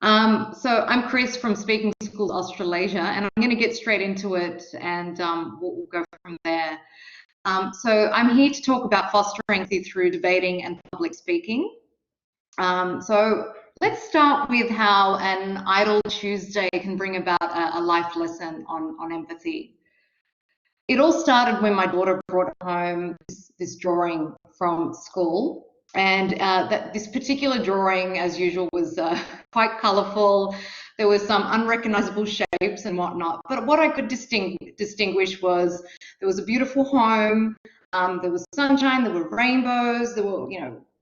So I'm Chris from Speaking Schools Australasia, and I'm going to get straight into it, and we'll go from there. So I'm here to talk about fostering empathy through debating and public speaking. So let's start with how an idle Tuesday can bring about a life lesson on empathy. It all started when my daughter brought home this drawing from school. And this particular drawing, as usual, was quite colourful. There were some unrecognisable shapes and whatnot. But what I could distinguish was there was a beautiful home. There was sunshine. There were rainbows. There were,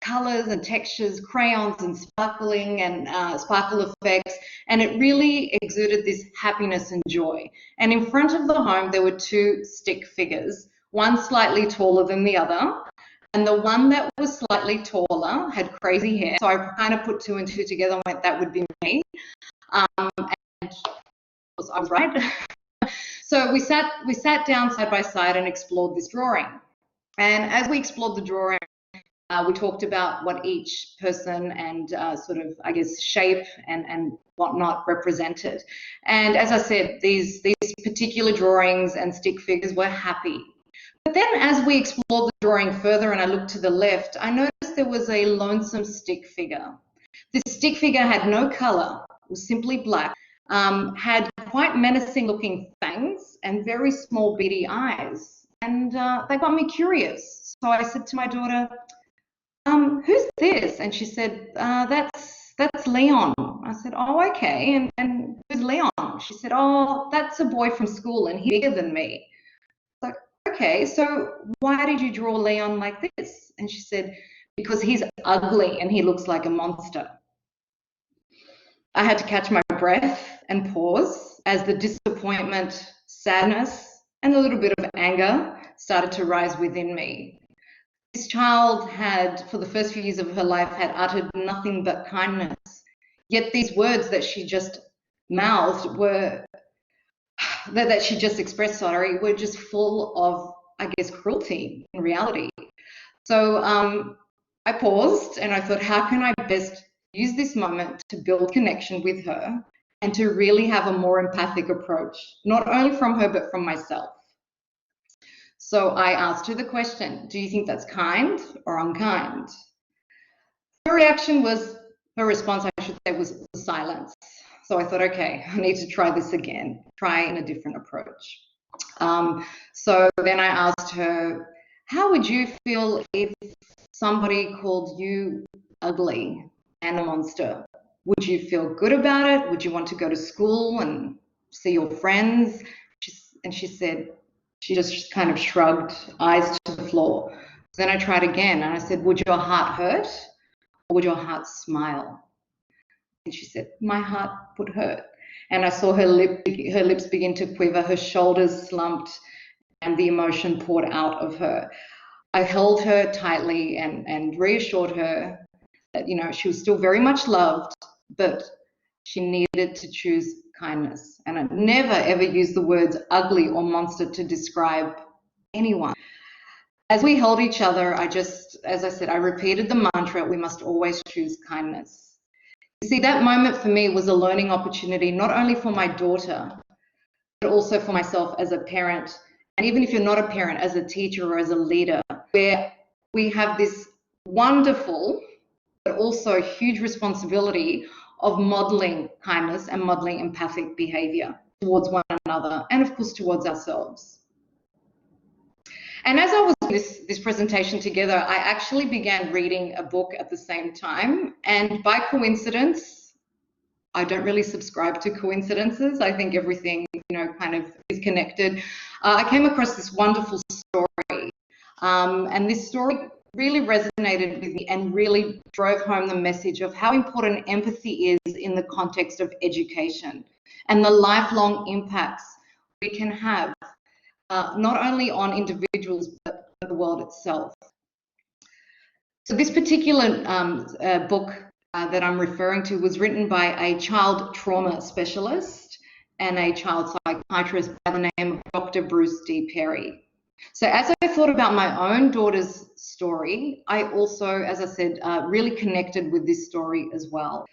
colours and textures, crayons and sparkling and sparkle effects. And it really exuded this happiness and joy. And in front of the home, there were two stick figures, one slightly taller than the other. And the one that was slightly taller had crazy hair. So I kind of put two and two together and went, that would be me. And I was right. So we sat down side by side and explored this drawing. And as we explored the drawing, we talked about what each person and sort of, I guess, shape and whatnot represented. And as I said, these particular drawings and stick figures were happy. But then as we explored the drawing further and I looked to the left, I noticed there was a lonesome stick figure. This stick figure had no colour, it was simply black, had quite menacing looking fangs and very small beady eyes. And they got me curious. So I said to my daughter, who's this? And she said, that's Leon. I said, oh, okay. And who's Leon? She said, oh, that's a boy from school and he's bigger than me. Like, okay, so why did you draw Leon like this? And she said, because he's ugly and he looks like a monster. I had to catch my breath and pause as the disappointment, sadness, and a little bit of anger started to rise within me. This child had, for the first few years of her life, had uttered nothing but kindness. Yet these words that she just mouthed that she just expressed, were just full of, I guess, cruelty in reality. So I paused and I thought, how can I best use this moment to build connection with her and to really have a more empathic approach, not only from her, but from myself. So I asked her the question, do you think that's kind or unkind? Her response, I should say, was silence. So I thought, okay, I need to try this again, try in a different approach. So then I asked her, how would you feel if somebody called you ugly and a monster? Would you feel good about it? Would you want to go to school and see your friends? And she said, she just kind of shrugged, eyes to the floor. Then I tried again and I said, would your heart hurt or would your heart smile? And she said, my heart would hurt. And I saw her lips begin to quiver, her shoulders slumped, and the emotion poured out of her. I held her tightly and reassured her that, she was still very much loved, but she needed to choose kindness. And I never, ever use the words ugly or monster to describe anyone. As we held each other, as I said, I repeated the mantra, we must always choose kindness. You see, that moment for me was a learning opportunity, not only for my daughter, but also for myself as a parent. And even if you're not a parent, as a teacher or as a leader, where we have this wonderful, but also huge responsibility of modeling kindness and modeling empathic behavior towards one another and, of course, towards ourselves. And as I was doing this presentation together, I actually began reading a book at the same time. And by coincidence, I don't really subscribe to coincidences. I think everything, kind of is connected. I came across this wonderful story. And this story really resonated with me and really drove home the message of how important empathy is in the context of education and the lifelong impacts we can have, not only on individuals, but the world itself. So this particular book that I'm referring to was written by a child trauma specialist and a child psychiatrist by the name of Dr. Bruce D. Perry. So as I thought about my own daughter's story, I also, as I said, really connected with this story as well.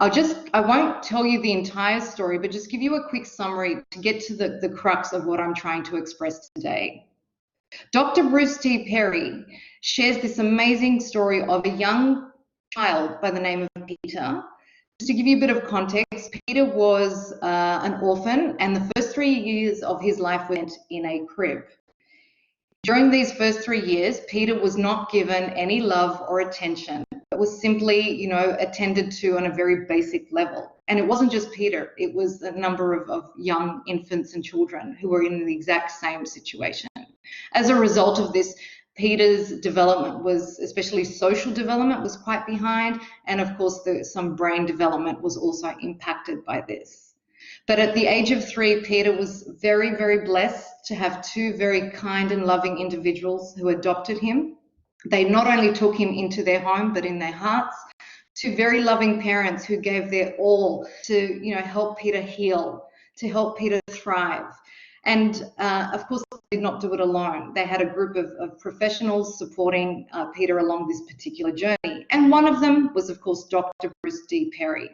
I won't tell you the entire story, but just give you a quick summary to get to the crux of what I'm trying to express today. Dr. Bruce T. Perry shares this amazing story of a young child by the name of Peter. Just to give you a bit of context, Peter was an orphan, and the first 3 years of his life went in a crib. During these first 3 years, Peter was not given any love or attention. It was simply, attended to on a very basic level. And it wasn't just Peter, it was a number of young infants and children who were in the exact same situation. As a result of this, Peter's development was, especially social development, was quite behind. And of course, some brain development was also impacted by this. But at the age of 3, Peter was very, very blessed to have 2 very kind and loving individuals who adopted him. They not only took him into their home, but in their hearts. 2 very loving parents who gave their all to, help Peter heal, to help Peter thrive. And of course, they did not do it alone. They had a group of professionals supporting Peter along this particular journey. And one of them was, of course, Dr. Bruce D. Perry.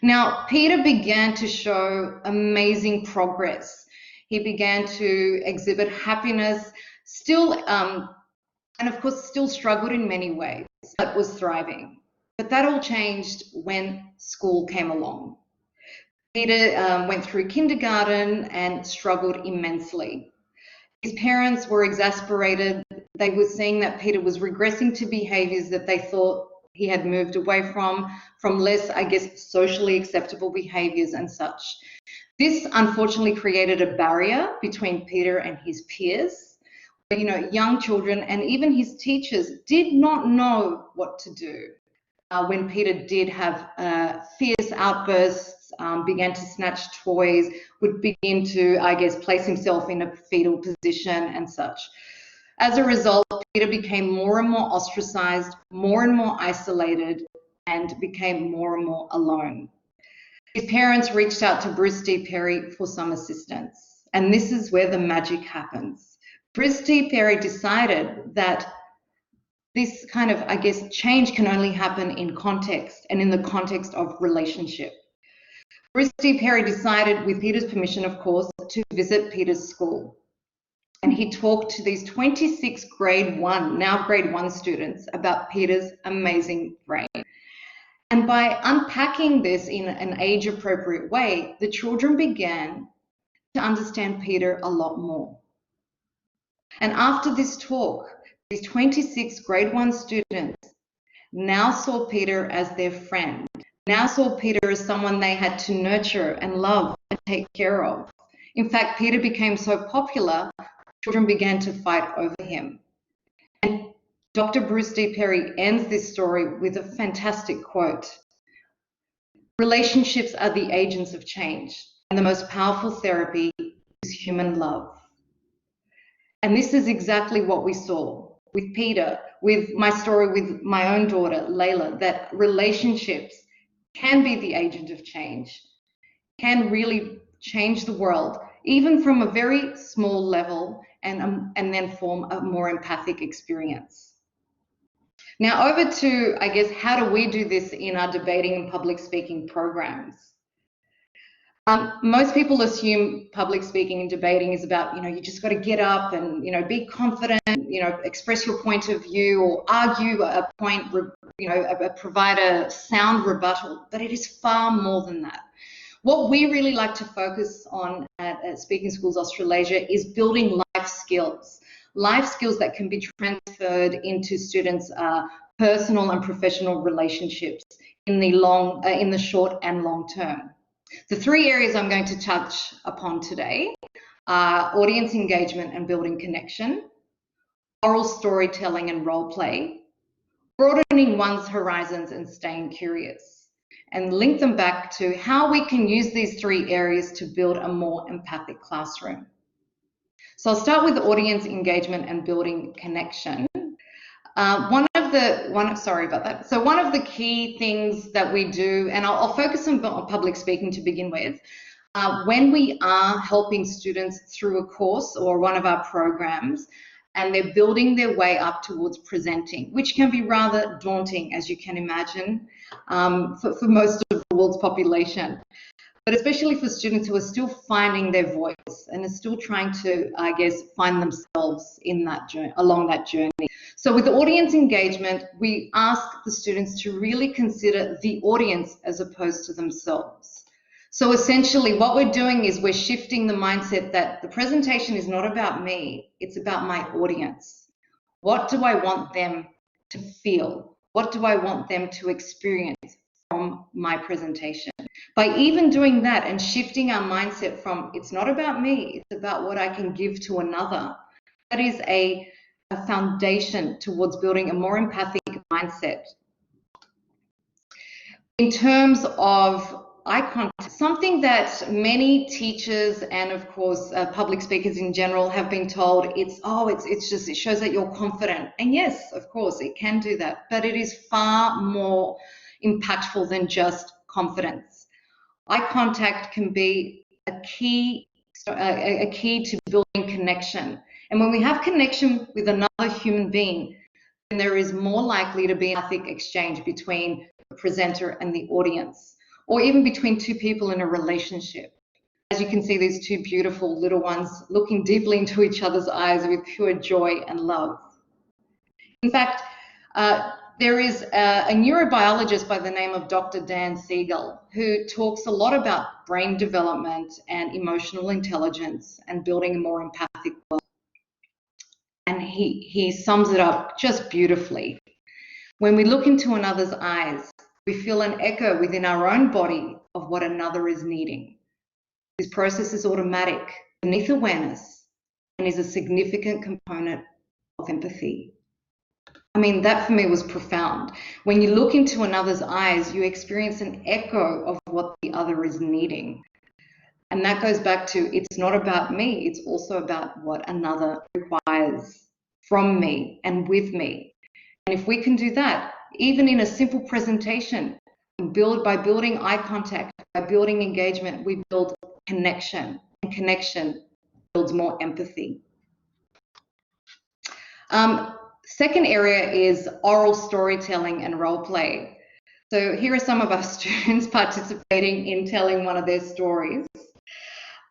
Now, Peter began to show amazing progress. He began to exhibit happiness, still, and of course, still struggled in many ways, but was thriving. But that all changed when school came along. Peter went through kindergarten and struggled immensely. His parents were exasperated. They were seeing that Peter was regressing to behaviours that they thought he had moved away from less, socially acceptable behaviours and such. This unfortunately created a barrier between Peter and his peers. Young children and even his teachers did not know what to do. When Peter did have fierce outbursts, began to snatch toys, would begin to, place himself in a fetal position and such. As a result, Peter became more and more ostracized, more and more isolated, and became more and more alone. His parents reached out to Bruce D. Perry for some assistance, and this is where the magic happens. Bruce D. Perry decided that this kind of, change can only happen in context and in the context of relationship. Bruce D. Perry decided, with Peter's permission, of course, to visit Peter's school. And he talked to these 26 grade 1 students about Peter's amazing brain. And by unpacking this in an age-appropriate way, the children began to understand Peter a lot more. And after this talk, these 26 grade 1 students now saw Peter as their friend, now saw Peter as someone they had to nurture and love and take care of. In fact, Peter became so popular, children began to fight over him. And Dr. Bruce D. Perry ends this story with a fantastic quote. Relationships are the agents of change, and the most powerful therapy is human love. And this is exactly what we saw with Peter, with my story with my own daughter, Layla, that relationships can be the agent of change, can really change the world, even from a very small level, and then form a more empathic experience. Now over to, how do we do this in our debating and public speaking programs? Most people assume public speaking and debating is about, you just got to get up and, be confident, express your point of view or argue a point, provide a sound rebuttal, but it is far more than that. What we really like to focus on at Speaking Schools Australasia is building life skills that can be transferred into students' personal and professional relationships in the short and long term. The 3 areas I'm going to touch upon today are audience engagement and building connection, oral storytelling and role play, broadening one's horizons and staying curious, and link them back to how we can use these 3 areas to build a more empathic classroom. So I'll start with audience engagement and building connection. One of the key things that we do, and I'll focus on public speaking to begin with, when we are helping students through a course or one of our programs, and they're building their way up towards presenting, which can be rather daunting, as you can imagine, for most of the world's population. But especially for students who are still finding their voice and are still trying to, I guess, find themselves in that journey, along that journey. So with audience engagement, we ask the students to really consider the audience as opposed to themselves. So essentially what we're doing is we're shifting the mindset that the presentation is not about me, it's about my audience. What do I want them to feel? What do I want them to experience from my presentation? By even doing that and shifting our mindset from it's not about me, it's about what I can give to another, that is a foundation towards building a more empathic mindset. In terms of eye contact, something that many teachers and of course public speakers in general have been told, it shows that you're confident. And yes, of course, it can do that, but it is far more impactful than just confidence. Eye contact can be a key to building connection. And when we have connection with another human being, then there is more likely to be an empathic exchange between the presenter and the audience, or even between two people in a relationship. As you can see, these two beautiful little ones looking deeply into each other's eyes with pure joy and love. In fact, there is a neurobiologist by the name of Dr. Dan Siegel who talks a lot about brain development and emotional intelligence and building a more empathic world. And he sums it up just beautifully. When we look into another's eyes, we feel an echo within our own body of what another is needing. This process is automatic, beneath awareness, and is a significant component of empathy. I mean, that for me was profound. When you look into another's eyes, you experience an echo of what the other is needing. And that goes back to, it's not about me, it's also about what another requires from me and with me. And if we can do that, even in a simple presentation, by building eye contact, by building engagement, we build connection, and connection builds more empathy. Second area is oral storytelling and role play. So here are some of our students participating in telling one of their stories.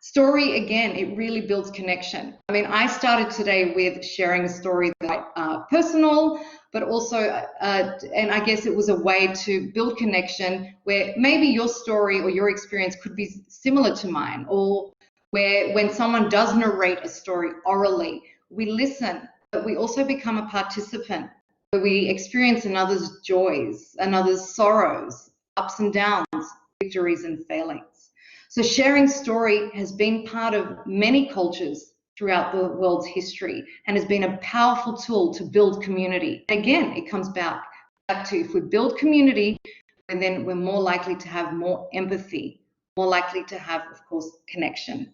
Story, again, it really builds connection. I mean, I started today with sharing a story that personal, but also, and I guess it was a way to build connection where maybe your story or your experience could be similar to mine, or where when someone does narrate a story orally, we listen, but we also become a participant, where we experience another's joys, another's sorrows, ups and downs, victories and failings. So sharing story has been part of many cultures throughout the world's history and has been a powerful tool to build community. And again, it comes back to if we build community, and then we're more likely to have more empathy, more likely to have, of course, connection.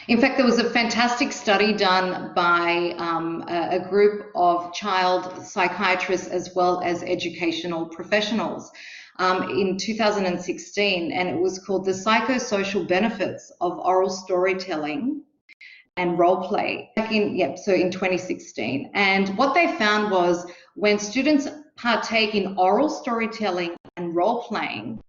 In fact, there was a fantastic study done by a group of child psychiatrists as well as educational professionals in 2016, and it was called The Psychosocial Benefits of Oral Storytelling and Role Play, so in 2016. And what they found was when students partake in oral storytelling and role playing,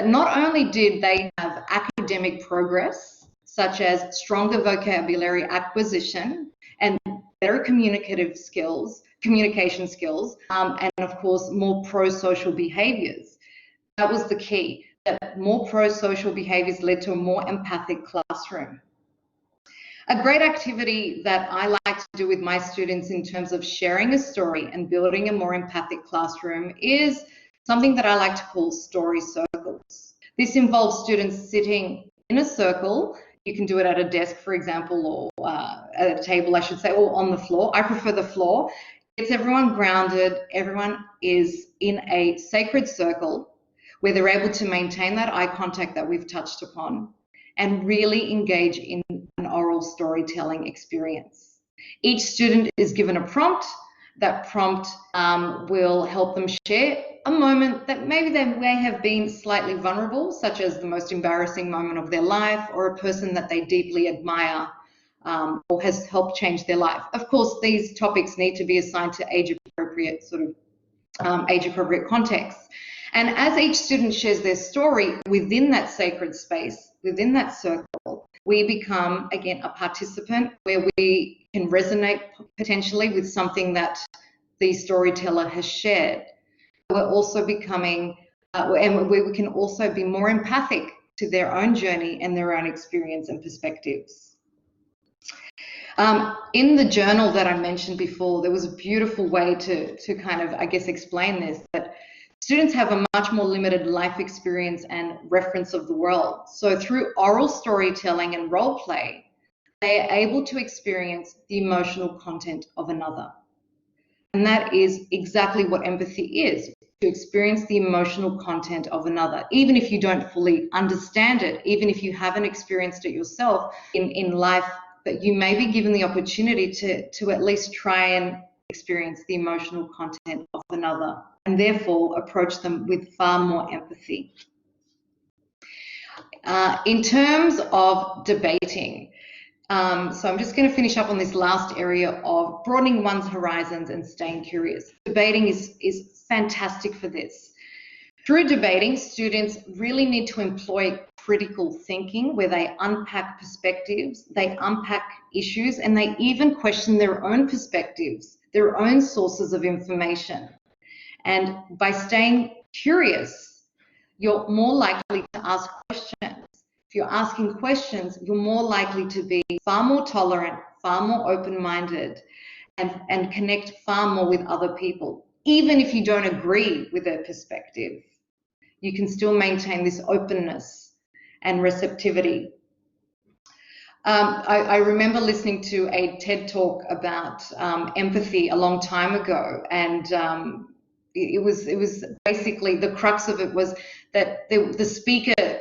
not only did they have academic progress, such as stronger vocabulary acquisition and better communication skills, and of course, more pro-social behaviors. That was the key, that more pro-social behaviors led to a more empathic classroom. A great activity that I like to do with my students in terms of sharing a story and building a more empathic classroom is something that I like to call story circles. This involves students sitting in a circle. You can do it at a desk, for example, or at a table, I should say, or on the floor. I prefer the floor. It's everyone grounded. Everyone is in a sacred circle where they're able to maintain that eye contact that we've touched upon and really engage in an oral storytelling experience. Each student is given a prompt. That prompt will help them share a moment that maybe they may have been slightly vulnerable, such as the most embarrassing moment of their life or a person that they deeply admire or has helped change their life. Of course, these topics need to be assigned to age-appropriate age-appropriate contexts. And as each student shares their story within that sacred space, within that circle, we become, again, a participant where we can resonate potentially with something that the storyteller has shared. We're also becoming, and we can also be more empathic to their own journey and their own experience and perspectives. In the journal that I mentioned before, there was a beautiful way to kind of, I guess, explain this, that students have a much more limited life experience and reference of the world. So through oral storytelling and role play, they are able to experience the emotional content of another. And that is exactly what empathy is, to experience the emotional content of another, even if you don't fully understand it, even if you haven't experienced it yourself in life, but you may be given the opportunity to at least try and experience the emotional content of another, and therefore approach them with far more empathy. In terms of debating, so I'm just going to finish up on this last area of broadening one's horizons and staying curious. Debating is fantastic for this. Through debating, students really need to employ critical thinking where they unpack perspectives, they unpack issues, and they even question their own perspectives, their own sources of information. And by staying curious, you're more likely to ask questions. If you're asking questions, you're more likely to be far more tolerant, far more open-minded, and connect far more with other people. Even if you don't agree with their perspective, you can still maintain this openness and receptivity. I remember listening to a TED talk about empathy a long time ago, and it was basically, the crux of it was that the speaker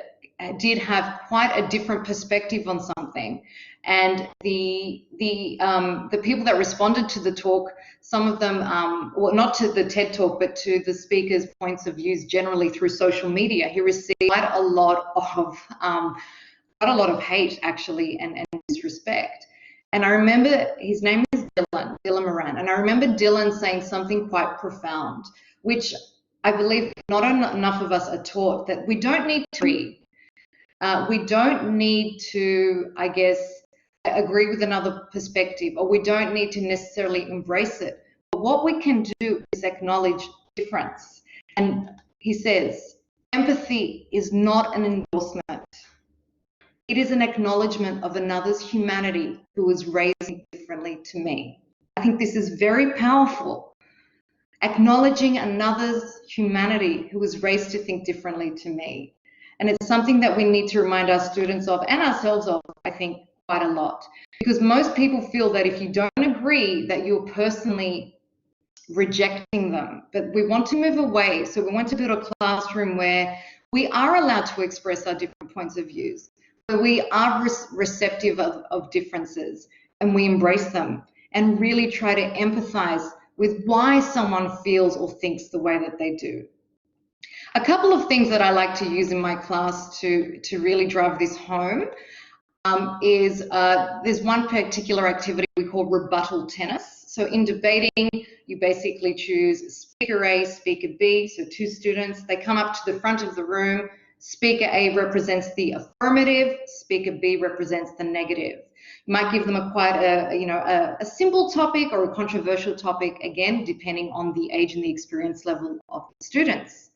did have quite a different perspective on something, and the people that responded to the talk, some of them, well, not to the TED talk, but to the speaker's points of views generally through social media, he received quite a lot of hate, actually, and disrespect. And I remember, his name is Dylan Moran, and I remember Dylan saying something quite profound, which I believe not enough of us are taught, that we don't need to agree. We don't need to, I guess, agree with another perspective, or we don't need to necessarily embrace it. But what we can do is acknowledge difference. And he says, empathy is not an endorsement. It is an acknowledgement of another's humanity who was raised differently to me. I think this is very powerful. Acknowledging another's humanity who was raised to think differently to me. And it's something that we need to remind our students of, and ourselves of, I think, quite a lot. Because most people feel that if you don't agree, that you're personally rejecting them. But we want to move away. So we want to build a classroom where we are allowed to express our different points of views, where we are receptive of differences, and we embrace them and really try to empathize with why someone feels or thinks the way that they do. A couple of things that I like to use in my class to really drive this home is there's one particular activity we call rebuttal tennis. So in debating, you basically choose speaker A, speaker B, so two students. They come up to the front of the room. Speaker A represents the affirmative, speaker B represents the negative. You might give them a simple topic or a controversial topic, again, depending on the age and the experience level of the students.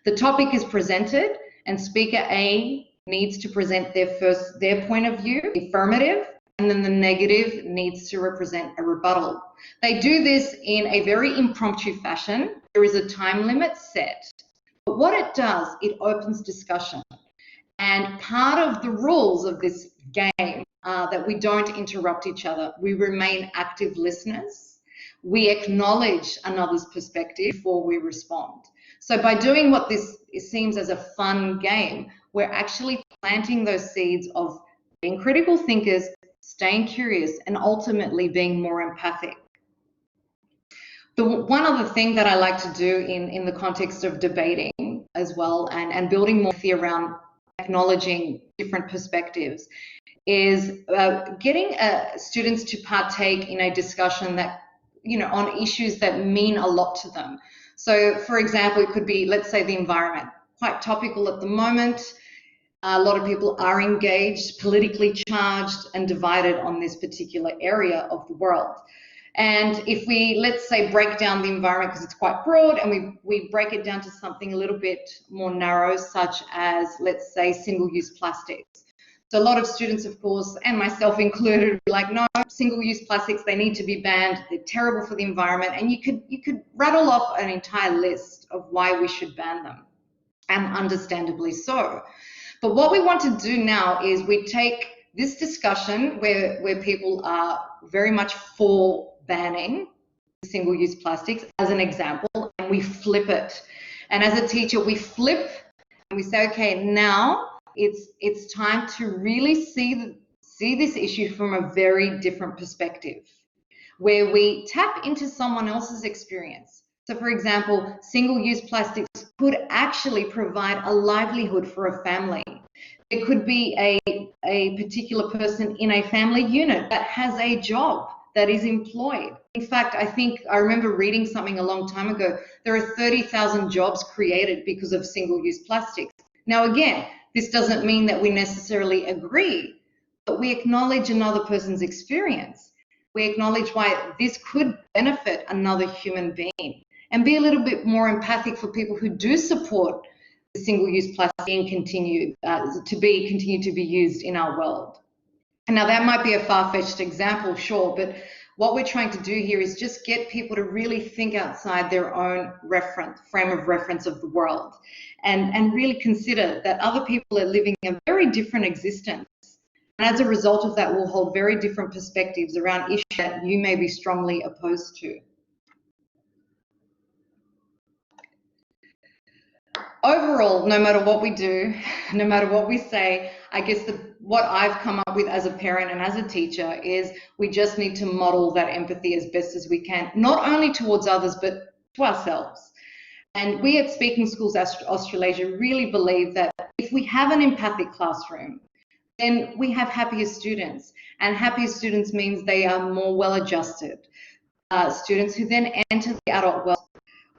The topic is presented, and speaker A needs to present their point of view, the affirmative, and then the negative needs to represent a rebuttal. They do this in a very impromptu fashion. There is a time limit set. But what it does, it opens discussion. And part of the rules of this game are that we don't interrupt each other. We remain active listeners. We acknowledge another's perspective before we respond. So by doing what this seems as a fun game, we're actually planting those seeds of being critical thinkers, staying curious, and ultimately being more empathic. The one other thing that I like to do in the context of debating as well, and building more empathy around acknowledging different perspectives is getting students to partake in a discussion that, on issues that mean a lot to them. So, for example, it could be, let's say, the environment, quite topical at the moment. A lot of people are engaged, politically charged, and divided on this particular area of the world. And if we, let's say, break down the environment, because it's quite broad, and we break it down to something a little bit more narrow, such as, let's say, single-use plastics. So a lot of students, of course, and myself included, would be like, no, single-use plastics, they need to be banned. They're terrible for the environment. And you could rattle off an entire list of why we should ban them, and understandably so. But what we want to do now is we take this discussion where people are very much for banning single-use plastics as an example, and we flip it. And as a teacher, we flip and we say, okay, now it's time to really see this issue from a very different perspective, where we tap into someone else's experience. So, for example, single-use plastics could actually provide a livelihood for a family. There could be a particular person in a family unit that has a job, that is employed. In fact, I remember reading something a long time ago. There are 30,000 jobs created because of single-use plastics. Now, again, this doesn't mean that we necessarily agree, but we acknowledge another person's experience. We acknowledge why this could benefit another human being, and be a little bit more empathic for people who do support the single-use plastic and continue to be used in our world. And now that might be a far-fetched example, sure, but what we're trying to do here is just get people to really think outside their own frame of reference of the world, and really consider that other people are living a very different existence. And as a result of that, we'll hold very different perspectives around issues that you may be strongly opposed to. Overall, no matter what we do, no matter what we say, I guess what I've come up with as a parent and as a teacher is we just need to model that empathy as best as we can, not only towards others, but to ourselves. And we at Speaking Schools Australasia really believe that if we have an empathic classroom, then we have happier students. And happier students means they are more well-adjusted. Students who then enter the adult world,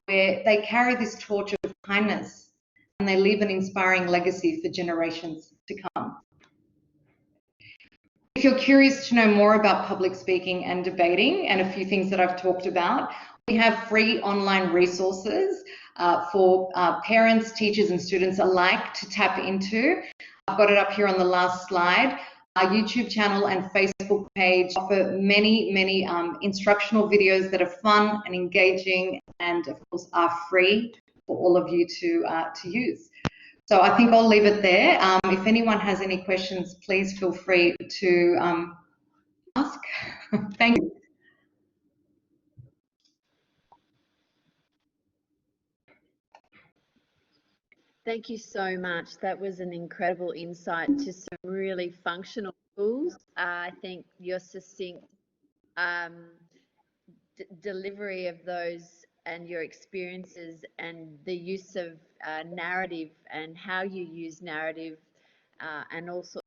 where they carry this torch of kindness, and they leave an inspiring legacy for generations to come. If you're curious to know more about public speaking and debating and a few things that I've talked about, we have free online resources for parents, teachers and students alike to tap into. I've got it up here on the last slide. Our YouTube channel and Facebook page offer many instructional videos that are fun and engaging, and of course are free for all of you to use. So I think I'll leave it there. If anyone has any questions, please feel free to ask. Thank you. Thank you so much. That was an incredible insight to some really functional tools. I think your succinct delivery of those and your experiences and the use of narrative and how you use narrative and also